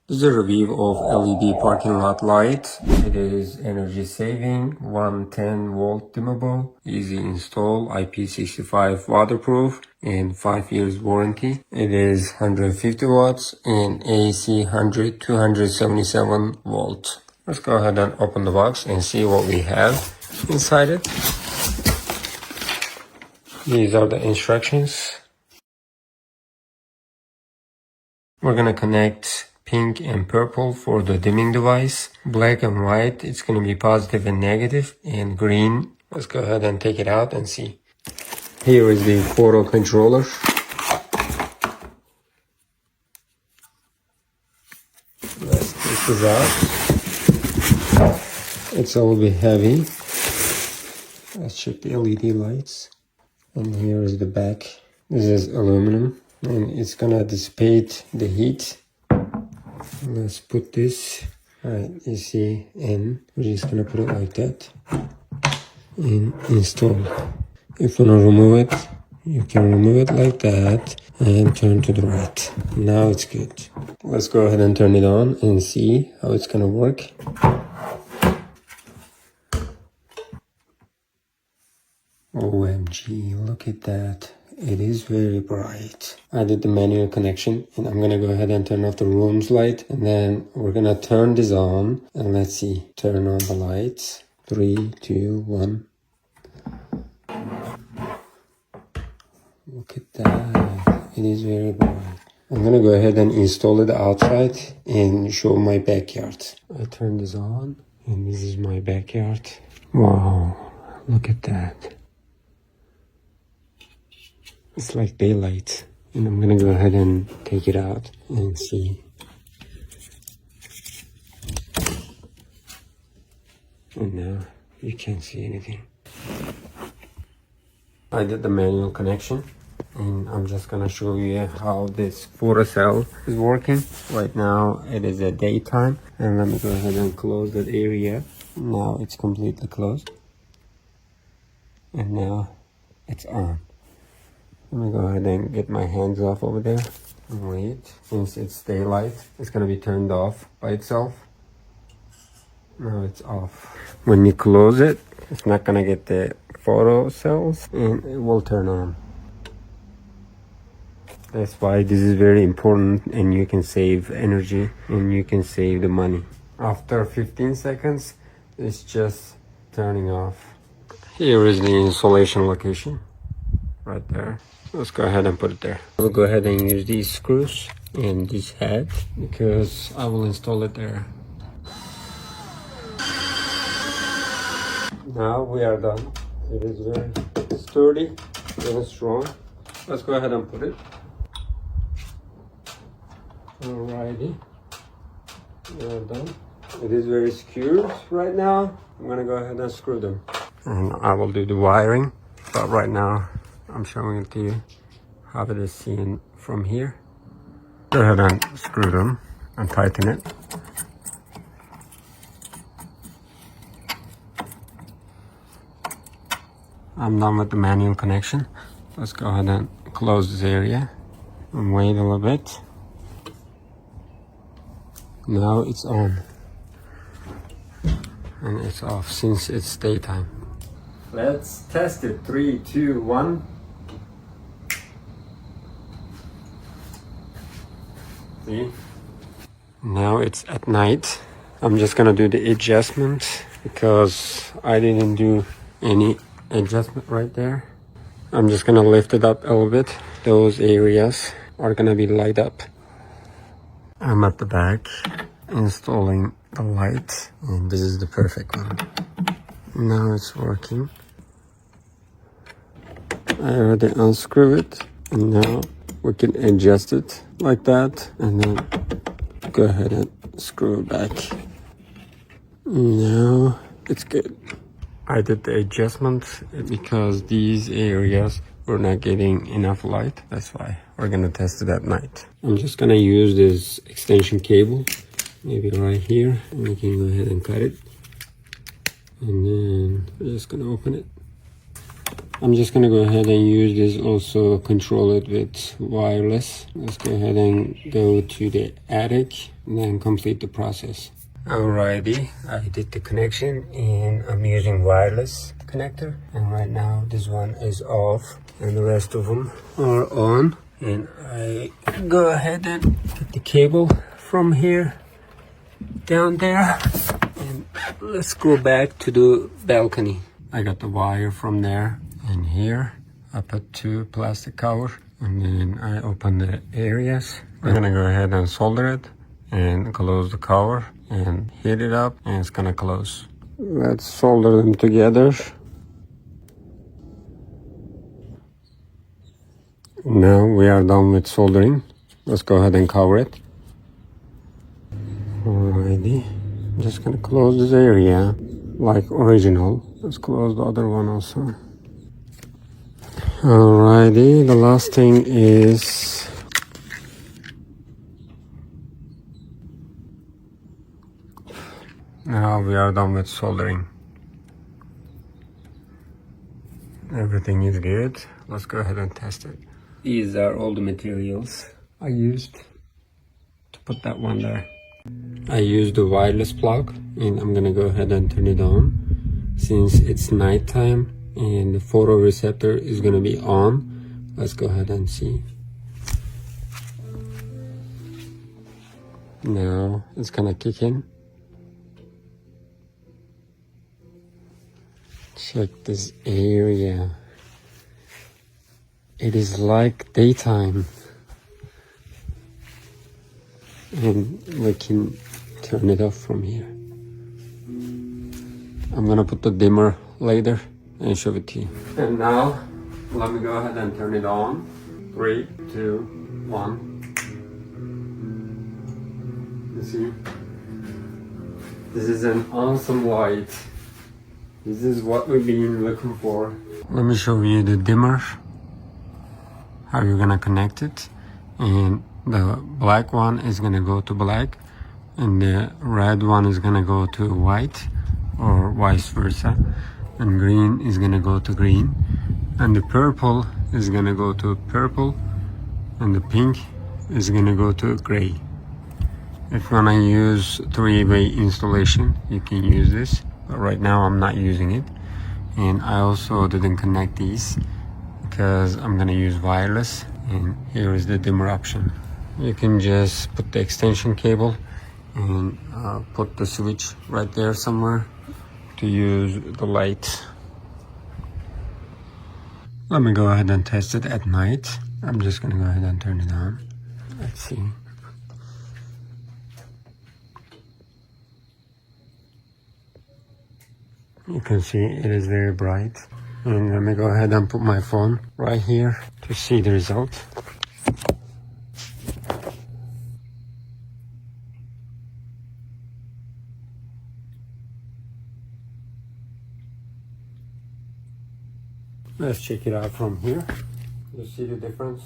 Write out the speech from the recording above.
This is a review of LED parking lot light. It is energy saving, 110 volt dimmable, easy install, IP65 waterproof, and 5 years warranty. It is 150 watts and AC 277 volt. Let's go ahead and open the box and see what we have inside it. These are the instructions. We're gonna connect pink and purple for the dimming device. Black and white, it's going to be positive and negative. And green, let's go ahead and take it out and see. Here is the photo controller. Let's take this out. It's a little bit heavy. Let's check the LED lights. And here is the back. This is aluminum and it's going to dissipate the heat. Let's put this right, you see, in. We're just gonna put it like that and install. If you wanna remove it, you can remove it like that and turn to the right. Now it's good. Let's go ahead and turn it on and see how it's gonna work. OMG, look at that. It is very bright. I did the manual connection and I'm gonna go ahead and turn off the room's light and then we're gonna turn this on and let's see. Turn on the lights. 3, 2, 1. Look at that. It is very bright. I'm gonna go ahead and install it outside and show my backyard. I turn this on and this is my backyard. Wow, look at that. It's like daylight, and I'm gonna go ahead and take it out and see. And now you can't see anything. I did the manual connection, and I'm just gonna show you how this photo cell is working. Right now it is a daytime, and let me go ahead and close that area. Now it's completely closed, and now it's on. Let me go ahead and get my hands off over there and wait. Since it's daylight, it's gonna be turned off by itself. Now it's off. When you close it, it's not gonna get the photo cells and it will turn on. That's why this is very important and you can save energy and you can save the money. After 15 seconds, it's just turning off. Here is the installation location. Right there. Let's go ahead and put it there. We'll go ahead and use these screws and this head because I will install it there. Now we are done. It is very sturdy, very strong. Let's go ahead and put it. Alrighty. We are done. It is very secure right now. I'm gonna go ahead and screw them. And I will do the wiring. But right now, I'm showing it to you how it is seen from here. Go ahead and screw them and tighten it. I'm done with the manual connection. Let's go ahead and close this area and wait a little bit. Now it's on and it's off since it's daytime. Let's test it. 3, 2, 1. See? Now it's at night. I'm just gonna do the adjustment because I didn't do any adjustment right there. I'm just gonna lift it up a little bit. Those areas are gonna be light up. I'm at the back installing the light and this is the perfect one. Now it's working. I already unscrew it and now we can adjust it like that and then go ahead and screw it back. Now it's good. I did the adjustment because these areas were not getting enough light. That's why we're gonna test it at night. I'm just gonna use this extension cable, maybe right here, and we can go ahead and cut it. And then we're just gonna open it. I'm just gonna go ahead and use this, also control it with wireless. Let's go ahead and go to the attic and then complete the process. Alrighty, I did the connection and I'm using wireless connector, and right now this one is off and the rest of them are on. And I go ahead and get the cable from here down there, and let's go back to the balcony. I got the wire from there, and here I put 2 plastic covers, and then I open the areas. I'm gonna go ahead and solder it and close the cover and heat it up, and it's gonna close. Let's solder them together. Now we are done with soldering. Let's go ahead and cover it. Alrighty, I'm just gonna close this area like original. Let's close the other one also. Alrighty, the last thing is now we are done with soldering. Everything is good. Let's go ahead and test it. These are all the materials I used to put that one there. I used the wireless plug, and I'm gonna go ahead and turn it on. Since it's nighttime and the photoreceptor is gonna be on, let's go ahead and see. Now it's gonna kick in. Check this area. It is like daytime. And we can turn it off from here. I'm gonna put the dimmer later and show it to you. And now, let me go ahead and turn it on. 3, 2, 1. You see? This is an awesome light. This is what we've been looking for. Let me show you the dimmer, how you're gonna connect it. And the black one is gonna go to black, and the red one is gonna go to white, or vice versa, and green is gonna go to green, and the purple is gonna go to purple, and the pink is gonna go to gray. If you wanna use 3-way installation, you can use this, but right now I'm not using it. And I also didn't connect these because I'm gonna use wireless, and here is the dimmer option. You can just put the extension cable and put the switch right there somewhere to use the light. Let me go ahead and test it at night. I'm just gonna go ahead and turn it on. Let's see. You can see it is very bright. And let me go ahead and put my phone right here to see the result. Let's check it out from here. You see the difference?